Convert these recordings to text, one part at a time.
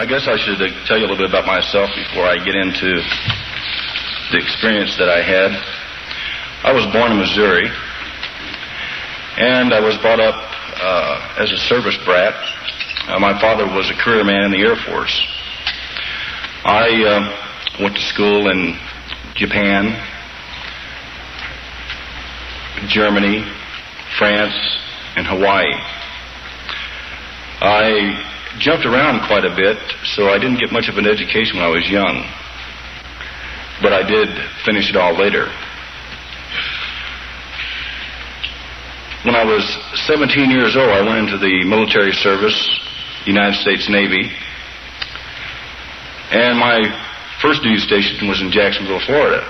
I guess I should tell you a little bit about myself before I get into the experience that I had. I was born in Missouri, and I was brought up as a service brat. My father was a career man in the Air Force. I went to school in Japan, Germany, France, and Hawaii. I jumped around quite a bit, so I didn't get much of an education when I was young, but I did finish it all later. When I was 17 years old, I went into the military service, United States Navy, and my first duty station was in Jacksonville, Florida.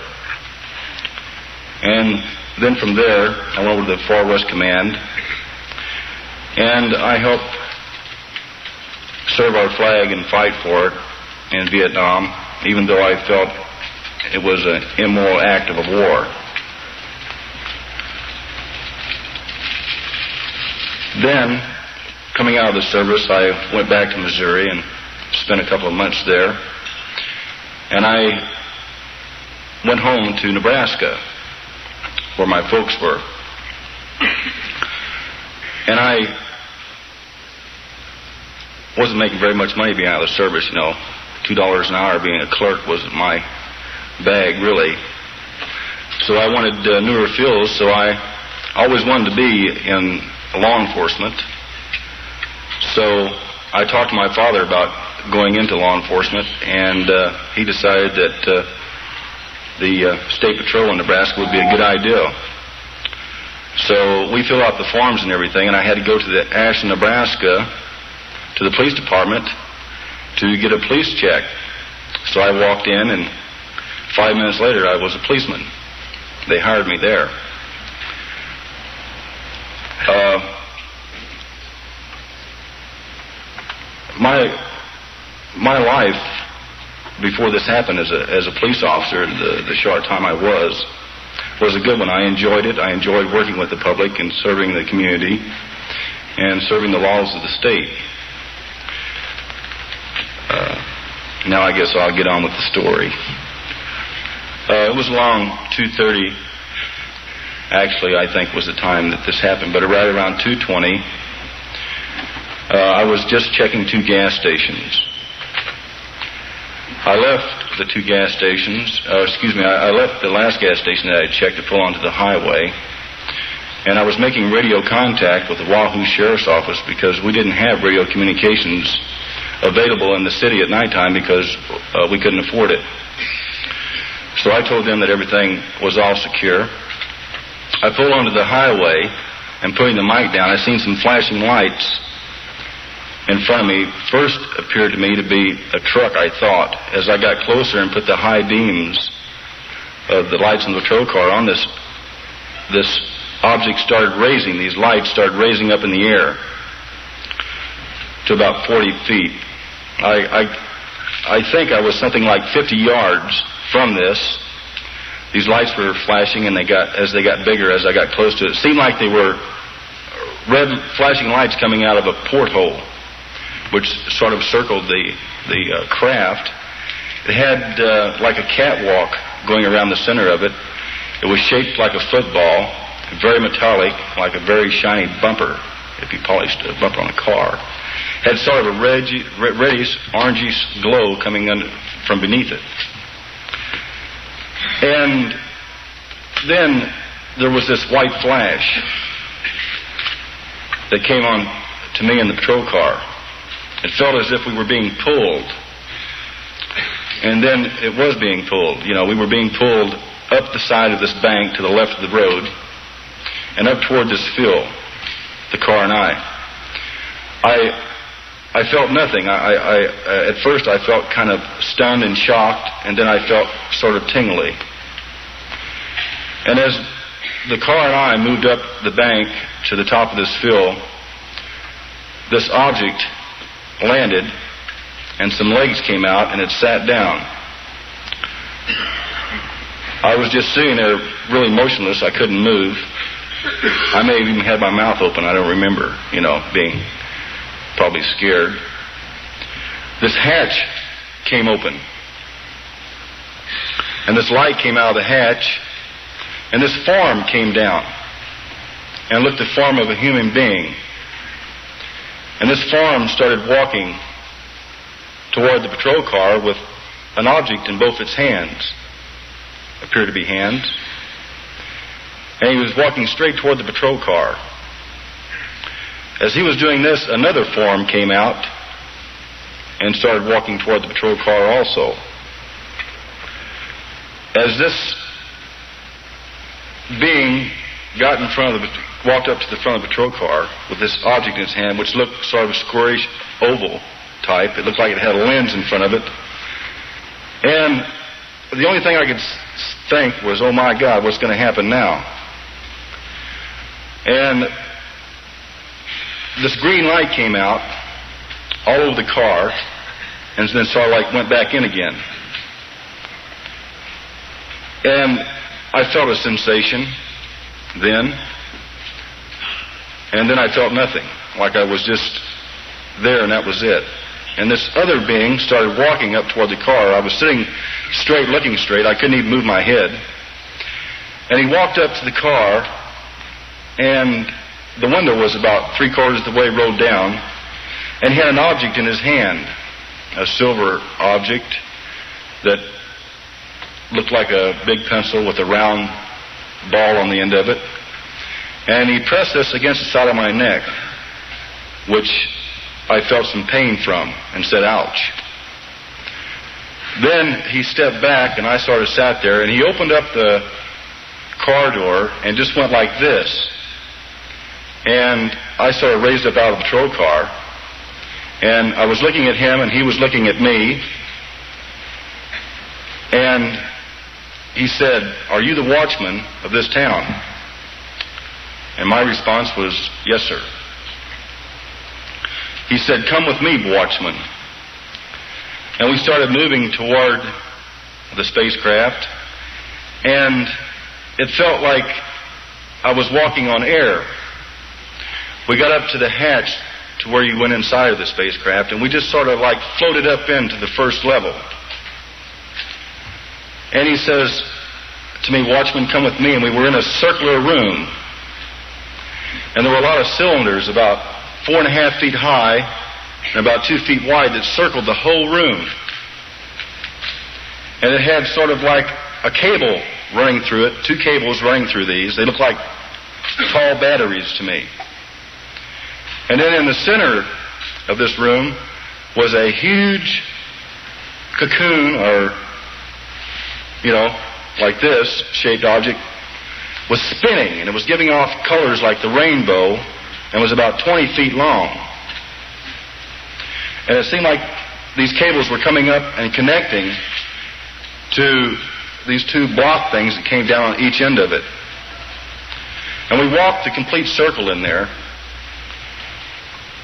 And then from there, I went over to the Far West Command, and I helped serve our flag and fight for it in Vietnam, even though I felt it was an immoral act of a war. Then, coming out of the service, I went back to Missouri and spent a couple of months there. And I went home to Nebraska, where my folks were. And I wasn't making very much money being out of the service, $2 an hour being a clerk wasn't my bag, really. So I wanted newer fields, so I always wanted to be in law enforcement. So I talked to my father about going into law enforcement, and he decided that the State Patrol in Nebraska would be a good idea. So we filled out the forms and everything, and I had to go to the Ashland, Nebraska, to the police department to get a police check. So I walked in, and 5 minutes later I was a policeman. They hired me there. My life before this happened as a police officer, the short time I was a good one. I enjoyed it. I enjoyed working with the public and serving the community and serving the laws of the state. Now I guess I'll get on with the story. It was along 2:30, actually, I think was the time that this happened, but right around 2:20, I was just checking two gas stations. I left the two gas stations, I left the last gas station that I had checked to pull onto the highway, and I was making radio contact with the Wahoo Sheriff's Office because we didn't have radio communications available in the city at nighttime because we couldn't afford it. So I told them that everything was all secure. I pulled onto the highway, and putting the mic down, I seen some flashing lights in front of me. First appeared to me to be a truck, I thought. As I got closer and put the high beams of the lights in the patrol car on this object started raising. These lights started raising up in the air to about 40 feet. I think I was something like 50 yards from this. These lights were flashing, and as they got bigger, as I got close to it, it seemed like they were red flashing lights coming out of a porthole, which sort of circled the craft. It had like a catwalk going around the center of it. It was shaped like a football, very metallic, like a very shiny bumper, if you polished a bumper on a car. Had sort of a reddish, orangish glow coming from beneath it. And then there was this white flash that came on to me in the patrol car. It felt as if we were being pulled. And then it was being pulled. We were being pulled up the side of this bank to the left of the road and up toward this field, the car and I felt nothing. At first I felt kind of stunned and shocked, and then I felt sort of tingly. And as the car and I moved up the bank to the top of this field, this object landed, and some legs came out, and it sat down. I was just sitting there really motionless. I couldn't move. I may have even had my mouth open. I don't remember, being probably scared. this hatch came open. And this light came out of the hatch, and this form came down and looked the form of a human being. And this form started walking toward the patrol car with an object in both its hands. Appeared to be hands. And he was walking straight toward the patrol car. As he was doing this, another form came out and started walking toward the patrol car also. As this being got in front of walked up to the front of the patrol car with this object in his hand, which looked sort of a squarish oval type. It looked like it had a lens in front of it. And the only thing I could think was, oh my God, what's going to happen now? And this green light came out all over the car, and then sort of like went back in again. And I felt a sensation then, and then I felt nothing, like I was just there and that was it. And this other being started walking up toward the car. I was sitting straight, looking straight. I couldn't even move my head. And he walked up to the car, and the window was about 3/4 of the way rolled down, and he had an object in his hand, a silver object that looked like a big pencil with a round ball on the end of it. And he pressed this against the side of my neck, which I felt some pain from, and said, ouch. Then he stepped back, and I sort of sat there, and he opened up the car door and just went like this. And I sort of raised up out of the patrol car, and I was looking at him, and he was looking at me. And he said, are you the watchman of this town? And my response was, yes, sir. He said, come with me, watchman. And we started moving toward the spacecraft, and it felt like I was walking on air. We got up to the hatch to where you went inside of the spacecraft, and we just sort of like floated up into the first level. And he says to me, watchman, come with me. And we were in a circular room, and there were a lot of cylinders about 4.5 feet high and about 2 feet wide that circled the whole room. And it had sort of like a cable running through it, 2 cables running through these. They looked like tall batteries to me. And then in the center of this room was a huge cocoon, or, like this shaped object, was spinning, and it was giving off colors like the rainbow, and was about 20 feet long. And it seemed like these cables were coming up and connecting to these 2 block things that came down on each end of it. And we walked the complete circle in there.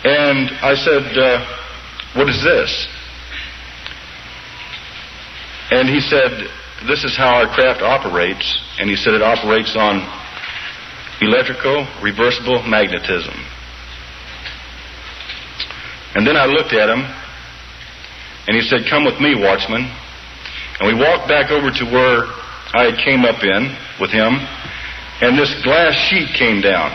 And I said, what is this? And he said, this is how our craft operates. And he said it operates on electrical reversible magnetism. And then I looked at him, and he said, come with me, watchman. And we walked back over to where I had came up in with him, and this glass sheet came down.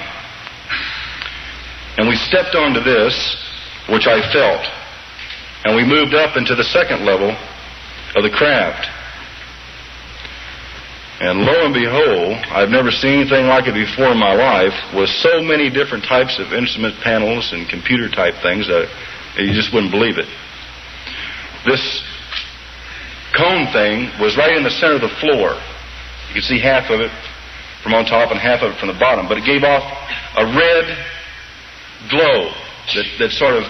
And we stepped onto this, which I felt, and we moved up into the second level of the craft. And lo and behold, I've never seen anything like it before in my life, with so many different types of instrument panels and computer type things that you just wouldn't believe it. This cone thing was right in the center of the floor. You could see half of it from on top and half of it from the bottom, but it gave off a red glow that sort of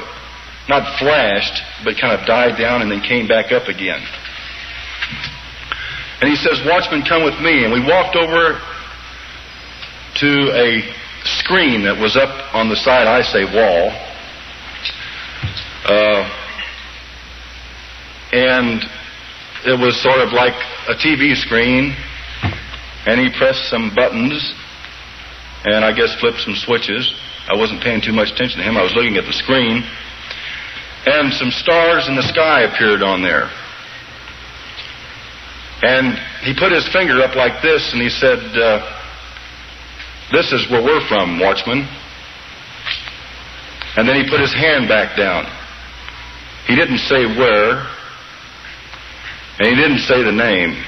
not flashed, but kind of died down and then came back up again. And he says, watchman, come with me. And we walked over to a screen that was up on the side, I say, wall. And it was sort of like a TV screen. And he pressed some buttons and I guess flipped some switches. I wasn't paying too much attention to him. I was looking at the screen. and some stars in the sky appeared on there. And he put his finger up like this, and he said, "This is where we're from, watchman." And then he put his hand back down. He didn't say where, and he didn't say the name.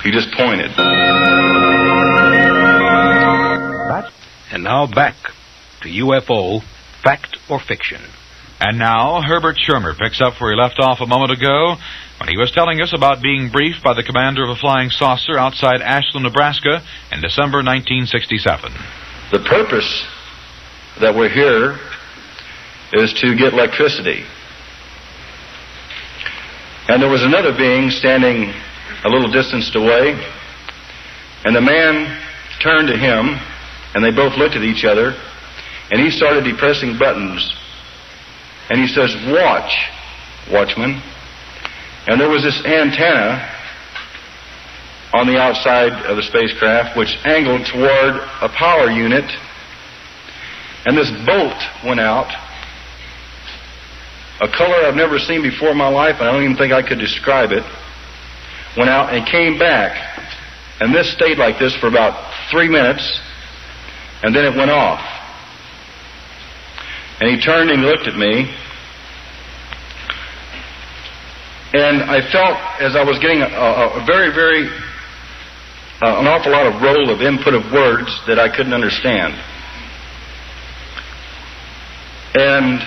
He just pointed. And now back to UFO, Fact or Fiction. And now, Herbert Schirmer picks up where he left off a moment ago when he was telling us about being briefed by the commander of a flying saucer outside Ashland, Nebraska in December 1967. The purpose that we're here is to get electricity. And there was another being standing a little distance away, and the man turned to him, and they both looked at each other, and he started depressing buttons. And he says, "Watch, watchman." And there was this antenna on the outside of the spacecraft which angled toward a power unit, and this bolt went out, a color I've never seen before in my life, and I don't even think I could describe it, went out and came back. And this stayed like this for about 3 minutes, and then it went off. And he turned and he looked at me, and I felt as I was getting a very, very, an awful lot of roll of input of words that I couldn't understand. And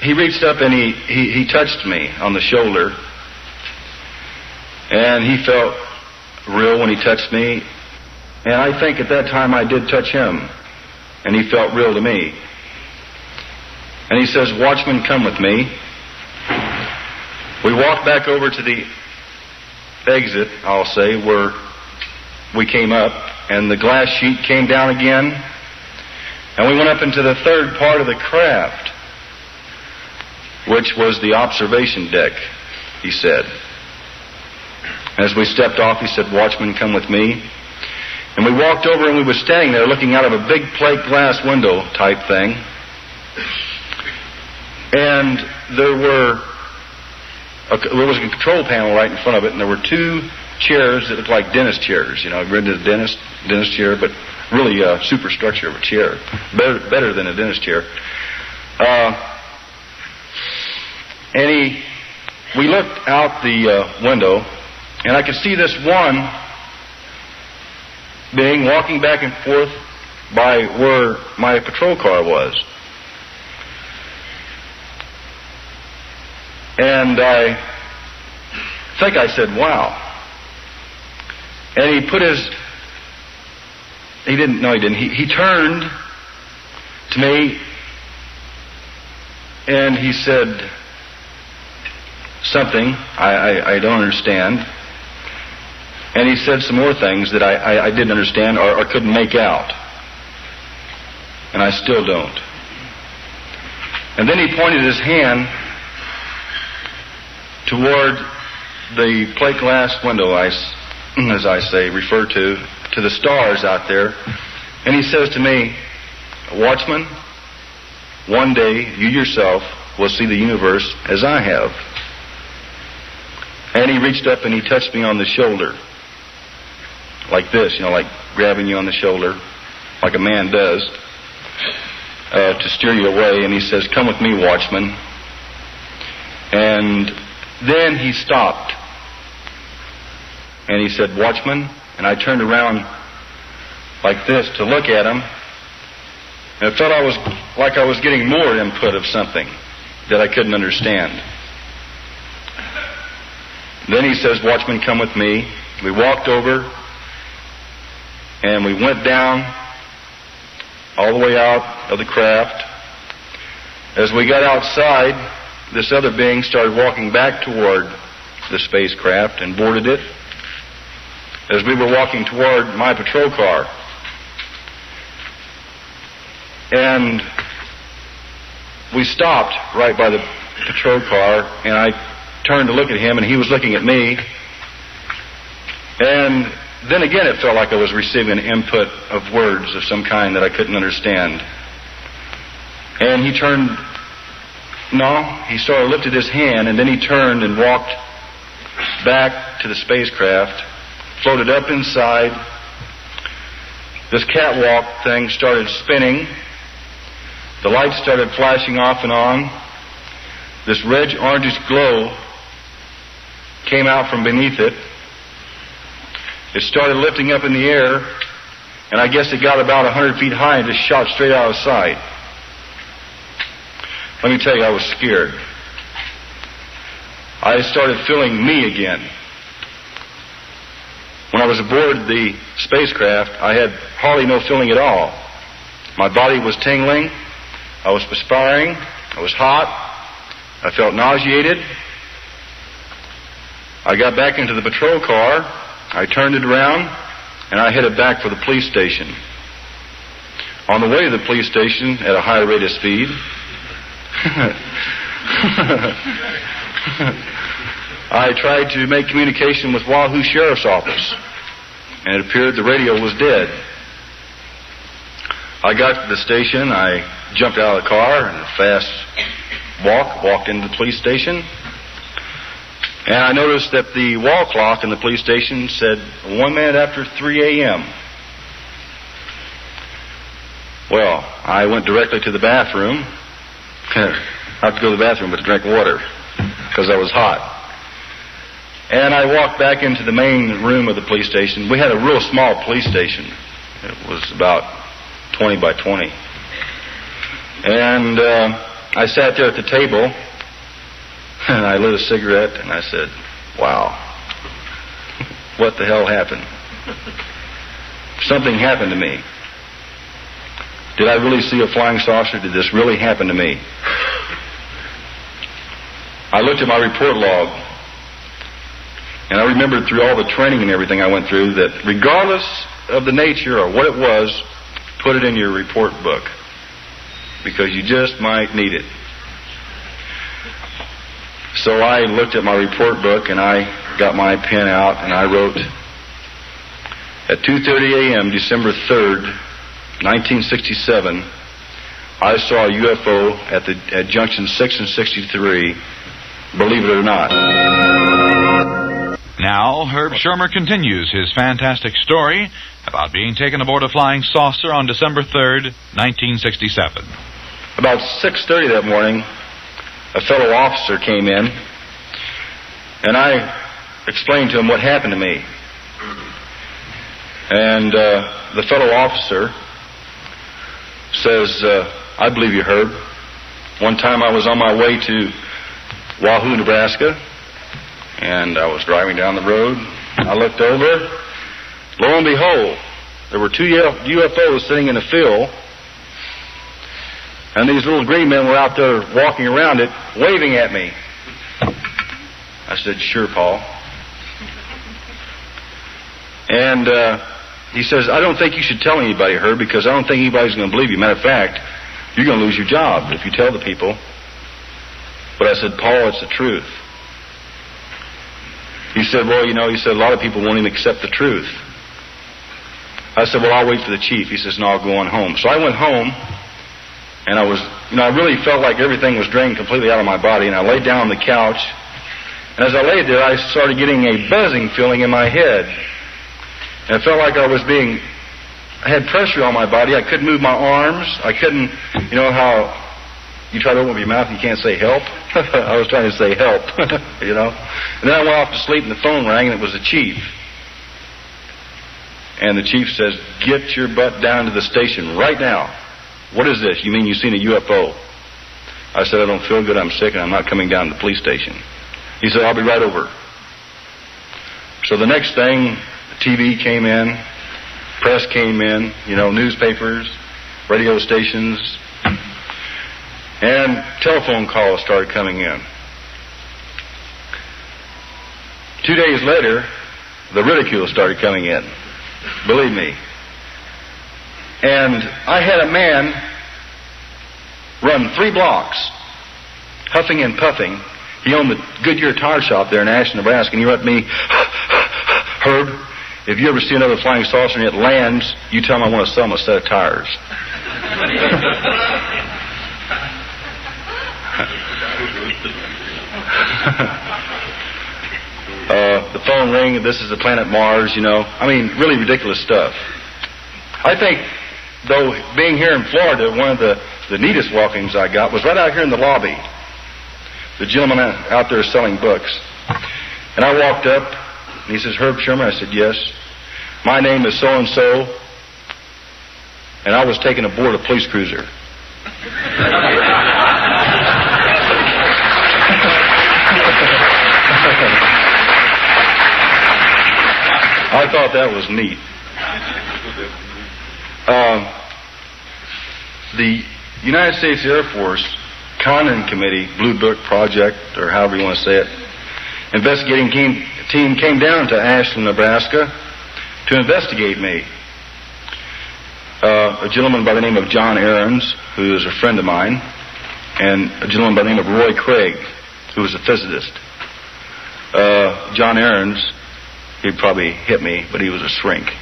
he reached up and he touched me on the shoulder, and he felt real when he touched me, and I think at that time I did touch him, and he felt real to me. And he says, "Watchman, come with me." We walked back over to the exit, I'll say, where we came up, and the glass sheet came down again, and we went up into the third part of the craft, which was the observation deck, he said. As we stepped off, he said, "Watchman, come with me." And we walked over, and we were standing there looking out of a big plate glass window type thing. And there was a control panel right in front of it, and there were 2 chairs that looked like dentist chairs. You know, I've been to the dentist chair, but really a superstructure of a chair. Better than a dentist chair. And we looked out the window, and I could see this one being walking back and forth by where my patrol car was. And I think I said, "Wow." And he He turned to me and he said something I don't understand. And he said some more things that I didn't understand or couldn't make out. And I still don't. And then he pointed his hand toward the plate glass window, as I say, refer to the stars out there. And he says to me, "Watchman, one day you yourself will see the universe as I have." And he reached up and he touched me on the shoulder. Like this, like grabbing you on the shoulder, like a man does, to steer you away. And he says, "Come with me, watchman." And then he stopped. And he said, "Watchman." And I turned around like this to look at him. And it felt like I was getting more input of something that I couldn't understand. Then he says, "Watchman, come with me." We walked over and we went down all the way out of the craft. As we got outside, this other being started walking back toward the spacecraft and boarded it as we were walking toward my patrol car. And we stopped right by the patrol car, and I turned to look at him, and he was looking at me. And then again it felt like I was receiving an input of words of some kind that I couldn't understand. And he turned No, he sort of lifted his hand, and then he turned and walked back to the spacecraft, floated up inside. This catwalk thing started spinning. The lights started flashing off and on. This red-orangish glow came out from beneath it. It started lifting up in the air, and I guess it got about 100 feet high and just shot straight out of sight. Let me tell you, I was scared. I started feeling me again. When I was aboard the spacecraft, I had hardly no feeling at all. My body was tingling. I was perspiring. I was hot. I felt nauseated. I got back into the patrol car. I turned it around, and I headed back for the police station. On the way to the police station at a high rate of speed, I tried to make communication with Wahoo Sheriff's Office, and it appeared the radio was dead. I got to the station. I jumped out of the car in a fast walked into the police station, and I noticed that the wall clock in the police station said 1 minute after 3 a.m. Well, I went directly to the bathroom. I have to go to the bathroom but to drink water because I was hot. And I walked back into the main room of the police station. We had a real small police station. It was about 20 by 20. And I sat there at the table, and I lit a cigarette, and I said, wow, what the hell happened? Something happened to me. Did I really see a flying saucer? Did this really happen to me? I looked at my report log, and I remembered through all the training and everything I went through that regardless of the nature or what it was, put it in your report book because you just might need it. So I looked at my report book, and I got my pen out, and I wrote, at 2:30 a.m., December 3rd, 1967, I saw a UFO at junction 6 and 63, believe it or not. Now, Herb Schirmer continues his fantastic story about being taken aboard a flying saucer on December 3rd, 1967. About 6:30 that morning, a fellow officer came in, and I explained to him what happened to me. And the fellow officer says, I believe you, Herb. One time I was on my way to Wahoo, Nebraska, and I was driving down the road. I looked over. Lo and behold, there were 2 UFOs sitting in a field, and these little green men were out there walking around it, waving at me. I said, sure, Paul. And he says, I don't think you should tell anybody, Herb, because I don't think anybody's going to believe you. Matter of fact, you're going to lose your job if you tell the people. But I said, Paul, it's the truth. He said, well, a lot of people won't even accept the truth. I said, well, I'll wait for the chief. He says, no, I'll go on home. So I went home, and I really felt like everything was drained completely out of my body, and I laid down on the couch. And as I laid there, I started getting a buzzing feeling in my head. And it felt like I had pressure on my body. I couldn't move my arms. I couldn't, how you try to open up your mouth and you can't say help? I was trying to say help, And then I went off to sleep and the phone rang and it was the chief. And the chief says, get your butt down to the station right now. What is this? You mean you've seen a UFO? I said, I don't feel good. I'm sick and I'm not coming down to the police station. He said, I'll be right over. So the next thing, TV came in, press came in, newspapers, radio stations, and telephone calls started coming in. 2 days later, the ridicule started coming in. Believe me. And I had a man run 3 blocks, huffing and puffing. He owned the Goodyear tire shop there in Ashland, Nebraska, and he wrote me, Herb, if you ever see another flying saucer and it lands, you tell him I want to sell him a set of tires. The phone ring, this is the planet Mars, you know. I mean, really ridiculous stuff. I think, though, being here in Florida, one of the neatest welcomes I got was right out here in the lobby. The gentleman out there selling books. And I walked up, and he says, "Herb Schirmer?" I said, "Yes." "My name is so-and-so, and I was taken aboard a police cruiser." I thought that was neat. The United States Air Force Condon Committee, Blue Book Project, or however you want to say it, investigating team came down to Ashland, Nebraska to investigate me. A gentleman by the name of John Ahrens, who is a friend of mine, and a gentleman by the name of Roy Craig, who was a physicist. John Ahrens, he'd probably hit me, but he was a shrink.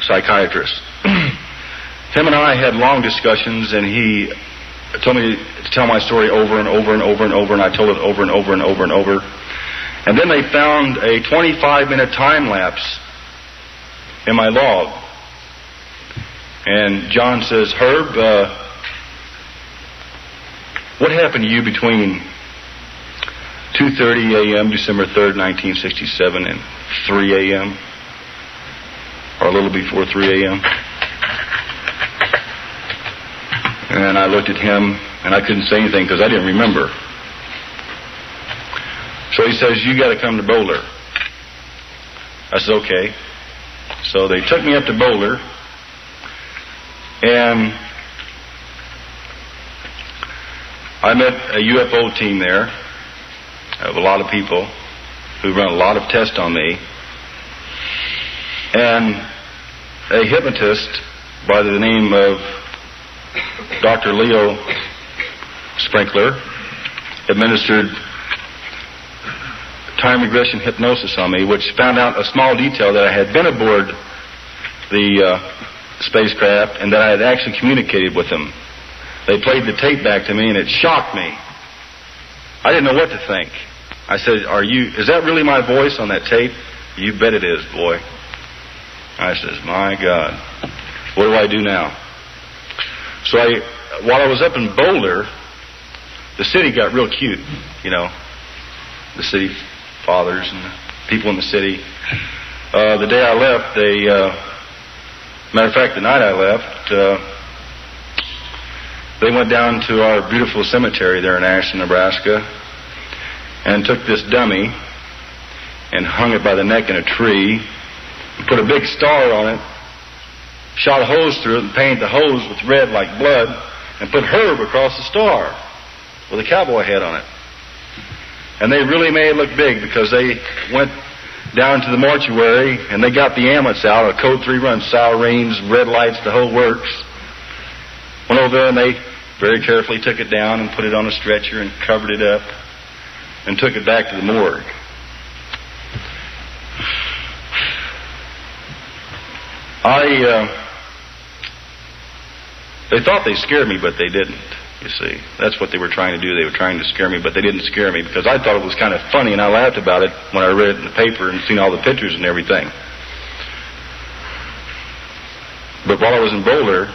Psychiatrist. Him and I had long discussions, and he told me to tell my story over and over and over and over, and I told it over and over and over and over. And then they found a 25-minute time lapse in my log. And John says, "Herb, what happened to you between 2:30 a.m., December 3rd, 1967, and 3 a.m., or a little before 3 a.m.? And I looked at him, and I couldn't say anything because I didn't remember. So he says, "You got to come to Boulder." I said, "Okay." So they took me up to Boulder, and I met a UFO team there of a lot of people who run a lot of tests on me, and a hypnotist by the name of Dr. Leo Sprinkler administered time regression hypnosis on me, which found out a small detail that I had been aboard the spacecraft and that I had actually communicated with them. They played the tape back to me, and it shocked me. I didn't know what to think. I said, "Is that really my voice on that tape?" "You bet it is, boy." I says, "My God, what do I do now?" So while I was up in Boulder, the city got real cute, you know, the city fathers and the people in the city. The day I left, matter of fact, the night I left, they went down to our beautiful cemetery there in Ashland, Nebraska, and took this dummy and hung it by the neck in a tree, and put a big star on it, shot a hose through it and painted the hose with red like blood, and put Herb across the star with a cowboy head on it. And they really made it look big because they went down to the mortuary and they got the ambulance out, a code 3 run, sirens, red lights, the whole works. Went over there and they very carefully took it down and put it on a stretcher and covered it up and took it back to the morgue. They thought they scared me, but they didn't, you see. That's what they were trying to do. They were trying to scare me, but they didn't scare me because I thought it was kind of funny, and I laughed about it when I read it in the paper and seen all the pictures and everything. But while I was in Boulder,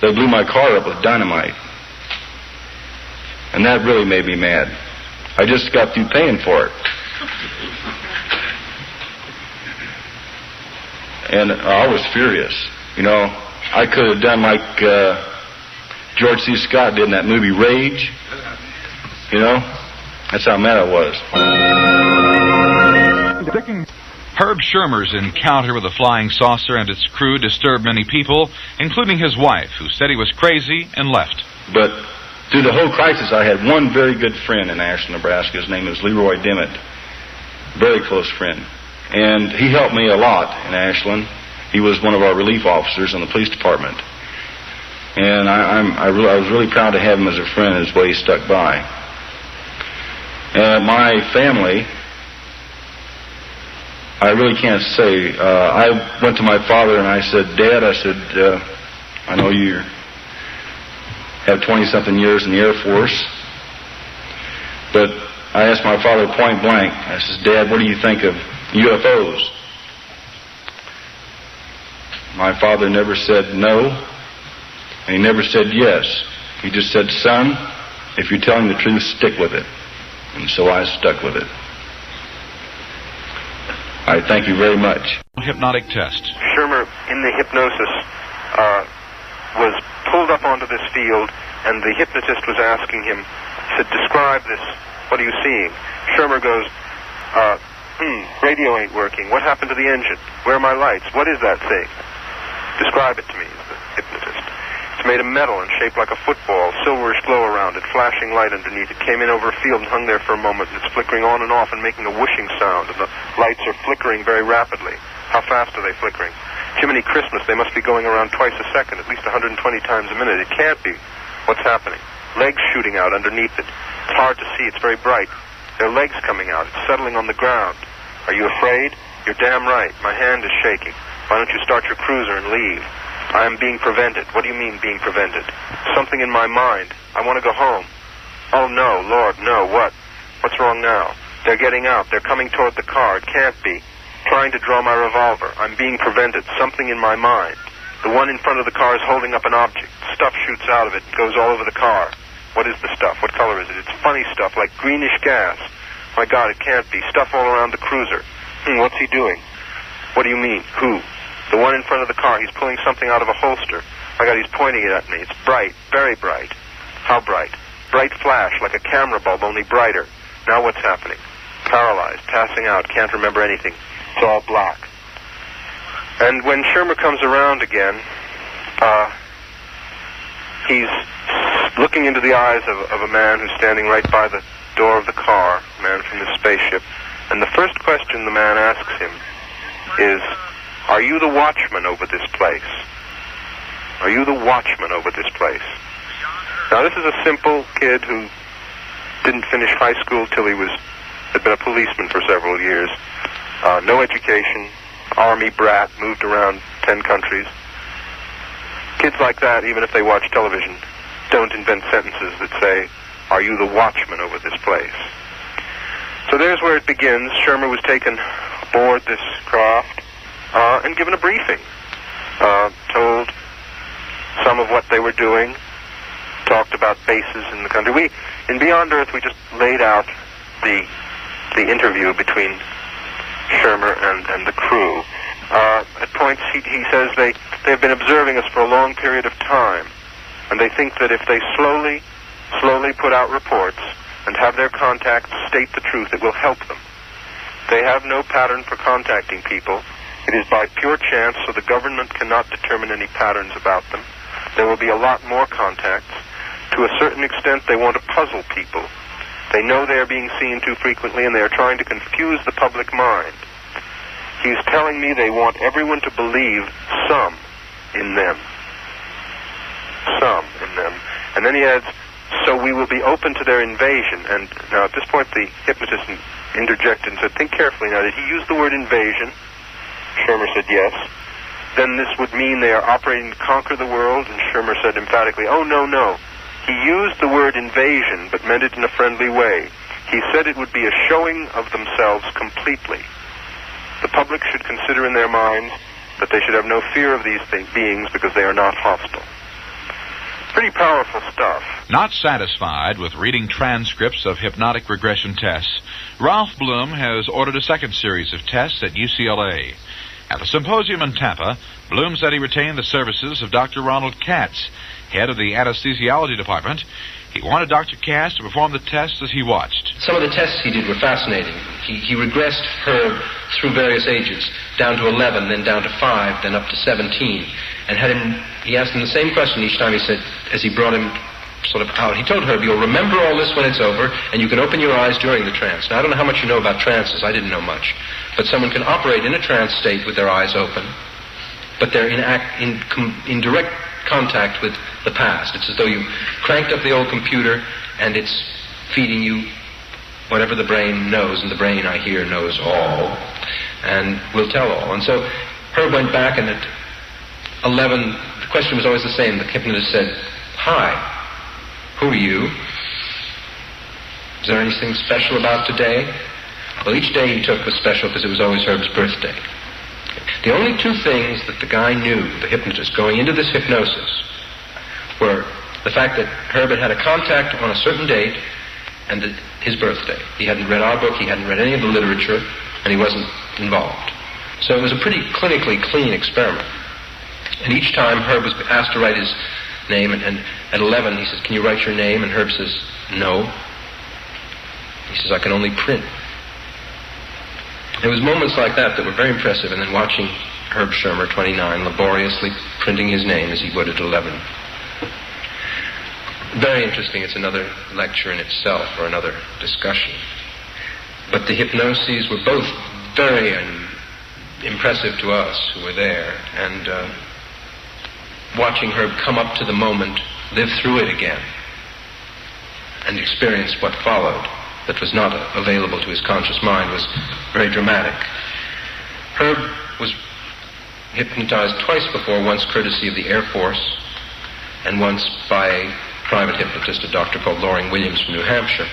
they blew my car up with dynamite. And that really made me mad. I just got through paying for it. And I was furious. You know, I could have done like George C. Scott did in that movie Rage. You know, that's how mad I was. Herb Schirmer's encounter with a flying saucer and its crew disturbed many people, including his wife, who said he was crazy and left. But through the whole crisis, I had one very good friend in Ashland, Nebraska. His name is Leroy Dimmitt. Very close friend. And he helped me a lot in Ashland. He was one of our relief officers in the police department. And I was really proud to have him as a friend, his way he stuck by. My family, I really can't say. I went to my father and I said, "Dad," I said, "I know you have 20-something years in the Air Force, But I asked my father point blank, I says, Dad, what do you think of UFOs? My father never said no, and he never said yes. He just said, son, if you're telling the truth, stick with it. And so I stuck with it. I thank you very much. Hypnotic test. Schirmer, in the hypnosis, was pulled up onto this field, and the hypnotist was asking him, said, describe this. What are you seeing? Schirmer goes, radio ain't working. What happened to the engine? Where are my lights? What is that thing? Describe it to me, the hypnotist. It's made of metal and shaped like a football, silverish glow around it, flashing light underneath. It came in over a field and hung there for a moment, and it's flickering on and off and making a whooshing sound, and the lights are flickering very rapidly. How fast are they flickering? Jiminy Christmas, they must be going around twice a second, at least 120 times a minute. It can't be. What's happening? Legs shooting out underneath it. It's hard to see. It's very bright. There are legs coming out. It's settling on the ground. Are you afraid? You're damn right. My hand is shaking. Why don't you start your cruiser and leave? I am being prevented. What do you mean being prevented? Something in my mind. I want to go home. Oh, no, Lord, no. What? What's wrong now? They're getting out. They're coming toward the car. It can't be. Trying to draw my revolver. I'm being prevented. Something in my mind. The one in front of the car is holding up an object. Stuff shoots out of it and goes all over the car. What is the stuff? What color is it? It's funny stuff, like greenish gas. My God, it can't be. Stuff all around the cruiser. What's he doing? What do you mean? Who? The one in front of the car. He's pulling something out of a holster. My God, he's pointing it at me. It's bright. Very bright. How bright? Bright flash, like a camera bulb, only brighter. Now what's happening? Paralyzed, passing out, can't remember anything. It's all black. And when Schirmer comes around again, he's looking into the eyes of a man who's standing right by the door of the car, a man from the spaceship. And the first question the man asks him is, are you the watchman over this place? Are you the watchman over this place? Now, this is a simple kid who didn't finish high school till he had been a policeman for several years. No education, army brat, moved around 10 countries. Kids like that, even if they watch television, don't invent sentences that say, are you the watchman over this place? So there's where it begins. Schirmer was taken aboard this craft and given a briefing. Told some of what they were doing, talked about bases in the country. In Beyond Earth, we just laid out the interview between Schirmer and the crew. At points, he says they've been observing us for a long period of time, and they think that if they slowly put out reports and have their contacts state the truth, it will help them. They have no pattern for contacting people. It is by pure chance, so the government cannot determine any patterns about them. There will be a lot more contacts. To a certain extent, they want to puzzle people. They know they are being seen too frequently, and they are trying to confuse the public mind. He's telling me they want everyone to believe some in them. Some in them. And then he adds, so we will be open to their invasion. And now at this point the hypnotist interjected and said, think carefully now, did he use the word invasion? Schirmer said yes. Then this would mean they are operating to conquer the world? And Schirmer said emphatically, oh, no. He used the word invasion, but meant it in a friendly way. He said it would be a showing of themselves completely. The public should consider in their minds that they should have no fear of these beings because they are not hostile. Pretty powerful stuff. Not satisfied with reading transcripts of hypnotic regression tests, Ralph Bloom has ordered a second series of tests at UCLA. At the symposium in Tampa, Bloom said he retained the services of Dr. Ronald Katz, head of the anesthesiology department. He wanted Dr. Katz to perform the tests as he watched. Some of the tests he did were fascinating. He regressed Herb through various ages, down to 11, then down to 5, then up to 17, and he asked him the same question each time. He said, as he brought him sort of out, he told Herb, you'll remember all this when it's over, and you can open your eyes during the trance. Now, I don't know how much you know about trances. I didn't know much. But someone can operate in a trance state with their eyes open, but they're in direct contact with the past. It's as though you cranked up the old computer and it's feeding you whatever the brain knows, and the brain, I hear, knows all and will tell all. And so Herb went back, and at 11, the question was always the same. The hypnotist said, hi, who are you? Is there anything special about today? Well, each day he took was special because it was always Herb's birthday. The only two things that the guy knew, the hypnotist, going into this hypnosis, were the fact that Herb had a contact on a certain date and that his birthday. He hadn't read our book, he hadn't read any of the literature, and he wasn't involved. So it was a pretty clinically clean experiment. And each time Herb was asked to write his name, and at 11 he says, "Can you write your name?" And Herb says, "No." He says, "I can only print." It was moments like that that were very impressive, and then watching Herb Schirmer, 29, laboriously printing his name as he would at 11. Very interesting. It's another lecture in itself, or another discussion. But the hypnoses were both very impressive to us who were there, and watching Herb come up to the moment, live through it again, and experience what followed that was not available to his conscious mind was very dramatic. Herb was hypnotized twice before, once courtesy of the Air Force, and once by a private hypnotist, a doctor called Loring Williams from New Hampshire.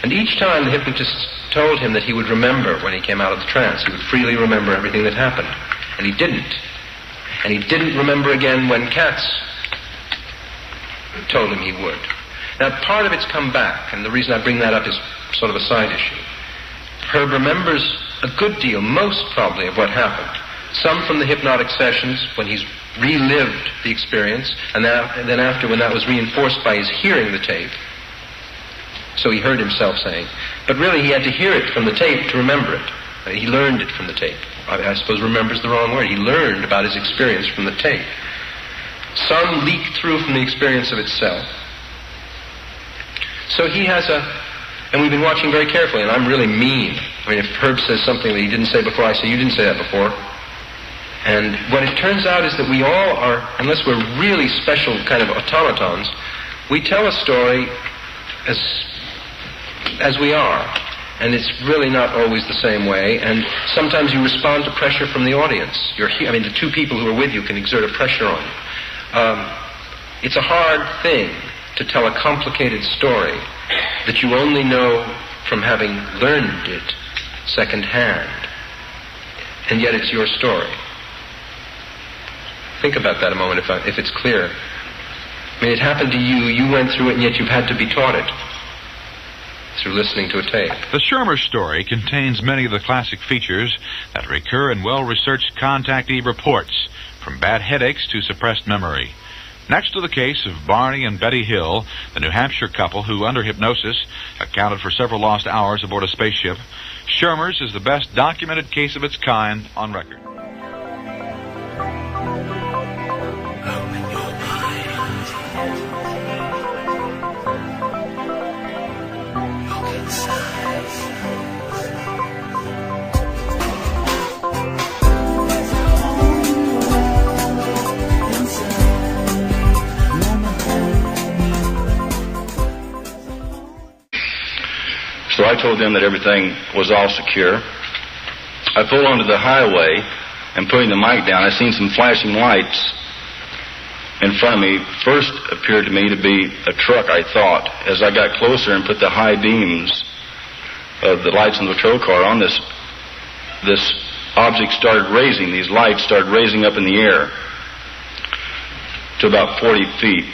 And each time the hypnotist told him that he would remember when he came out of the trance. He would freely remember everything that happened. And he didn't. And he didn't remember again when Katz told him he would. Now, part of it's come back, and the reason I bring that up is sort of a side issue. Herb remembers a good deal, most probably, of what happened. Some from the hypnotic sessions when he's relived the experience, and then after when that was reinforced by his hearing the tape. So he heard himself saying, but really he had to hear it from the tape to remember it. He learned it from the tape. I suppose remember's the wrong word. He learned about his experience from the tape. Some leaked through from the experience of itself. So he has and we've been watching very carefully, and I'm really mean. I mean, if Herb says something that he didn't say before, I say, you didn't say that before. And what it turns out is that we all are, unless we're really special kind of automatons, we tell a story as we are. And it's really not always the same way. And sometimes you respond to pressure from the audience. The two people who are with you can exert a pressure on you. It's a hard thing to tell a complicated story that you only know from having learned it secondhand. And yet it's your story. Think about that a moment if it's clear. I mean, it happened to you, you went through it, and yet you've had to be taught it through listening to a tape. The Schirmer story contains many of the classic features that recur in well-researched contactee reports, from bad headaches to suppressed memory. Next to the case of Barney and Betty Hill, the New Hampshire couple who, under hypnosis, accounted for several lost hours aboard a spaceship, Schirmer's is the best documented case of its kind on record. So I told them that everything was all secure. I pulled onto the highway, and putting the mic down, I seen some flashing lights in front of me. First appeared to me to be a truck, I thought. As I got closer and put the high beams of the lights in the patrol car on, this object started raising. These lights started raising up in the air to about 40 feet.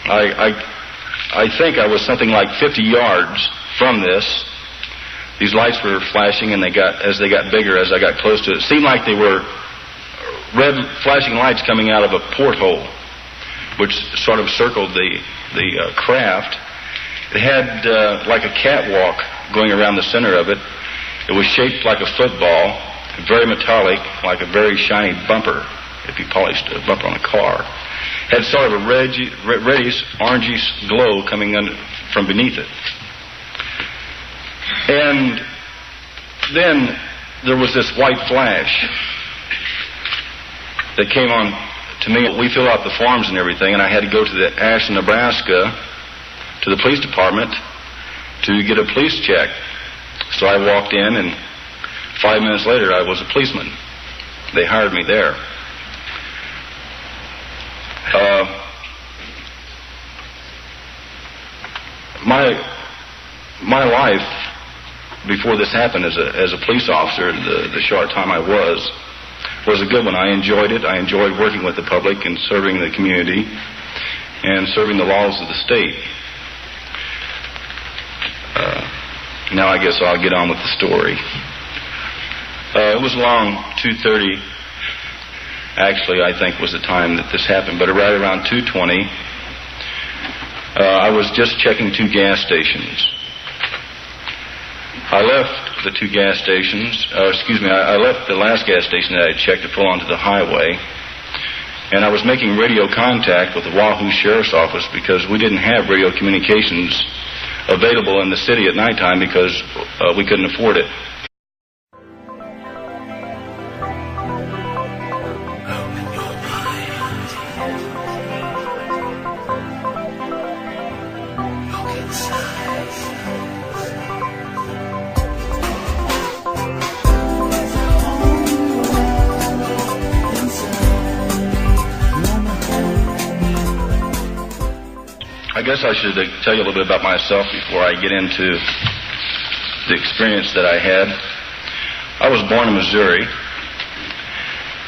I think I was something like 50 yards from this. These lights were flashing, and as they got bigger, as I got close to it, it seemed like they were red flashing lights coming out of a porthole, which sort of circled the craft. It had like a catwalk going around the center of it. It was shaped like a football, very metallic, like a very shiny bumper, if you polished a bumper on a car. It had sort of a reddish, orangish glow coming from beneath it. And then there was this white flash that came on to me. We filled out the forms and everything, and I had to go to the Ashland, Nebraska, to the police department to get a police check. So I walked in, and 5 minutes later I was a policeman. They hired me there. my life before this happened as a police officer, the short time I was a good one. I enjoyed it. I enjoyed working with the public and serving the community and serving the laws of the state. Now I guess I'll get on with the story. It was along 2:30, actually, I think was the time that this happened, but right around 2:20, I was just checking two gas stations. I left the two gas stations, I left the last gas station that I had checked to pull onto the highway, and I was making radio contact with the Wahoo Sheriff's Office because we didn't have radio communications available in the city at nighttime because we couldn't afford it. I guess I should tell you a little bit about myself before I get into the experience that I had. I was born in Missouri,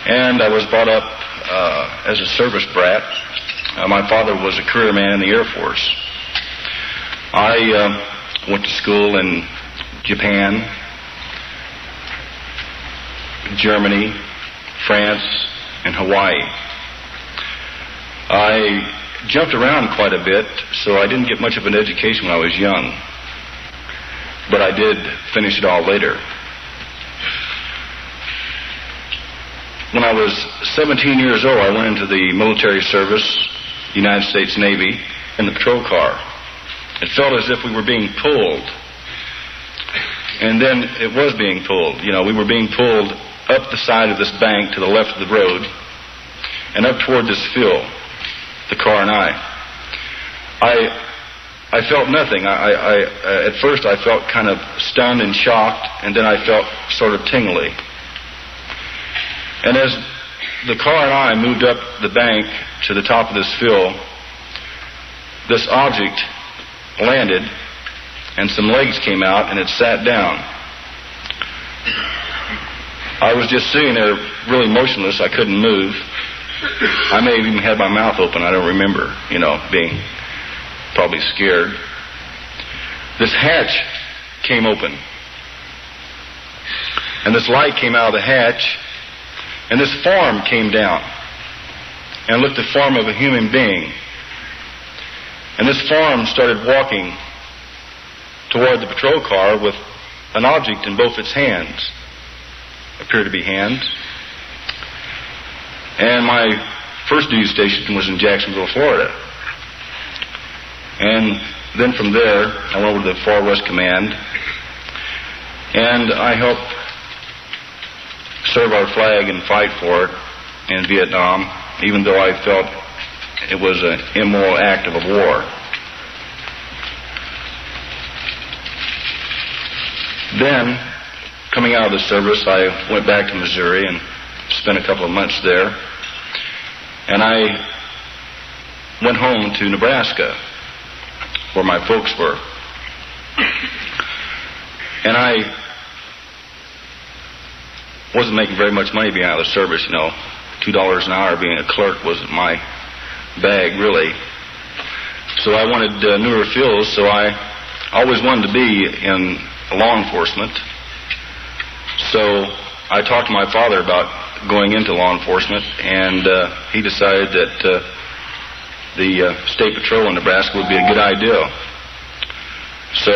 and I was brought up as a service brat. My father was a career man in the Air Force. I went to school in Japan, Germany, France, and Hawaii. I jumped around quite a bit, so I didn't get much of an education when I was young. But I did finish it all later. When I was 17 years old, I went into the military service, United States Navy, in the patrol car. It felt as if we were being pulled. And then it was being pulled. You know, we were being pulled up the side of this bank to the left of the road and up toward this field. The car and I felt nothing. At first I felt kind of stunned and shocked, and then I felt sort of tingly. And as the car and I moved up the bank to the top of this fill, this object landed, and some legs came out, and it sat down. I was just sitting there really motionless. I couldn't move. I may have even had my mouth open. I don't remember, being probably scared. This hatch came open. And this light came out of the hatch. And this form came down. And looked the form of a human being. And this form started walking toward the patrol car with an object in both its hands. Appeared to be hands. And my first duty station was in Jacksonville, Florida. And then from there, I went over to the Far West Command, and I helped serve our flag and fight for it in Vietnam, even though I felt it was an immoral act of a war. Then, coming out of the service, I went back to Missouri and spent a couple of months there. And I went home to Nebraska, where my folks were. And I wasn't making very much money being out of the service, $2 an hour being a clerk wasn't my bag, really. So I wanted newer fields, so I always wanted to be in law enforcement. So I talked to my father about going into law enforcement, and he decided that the State Patrol in Nebraska would be a good idea. So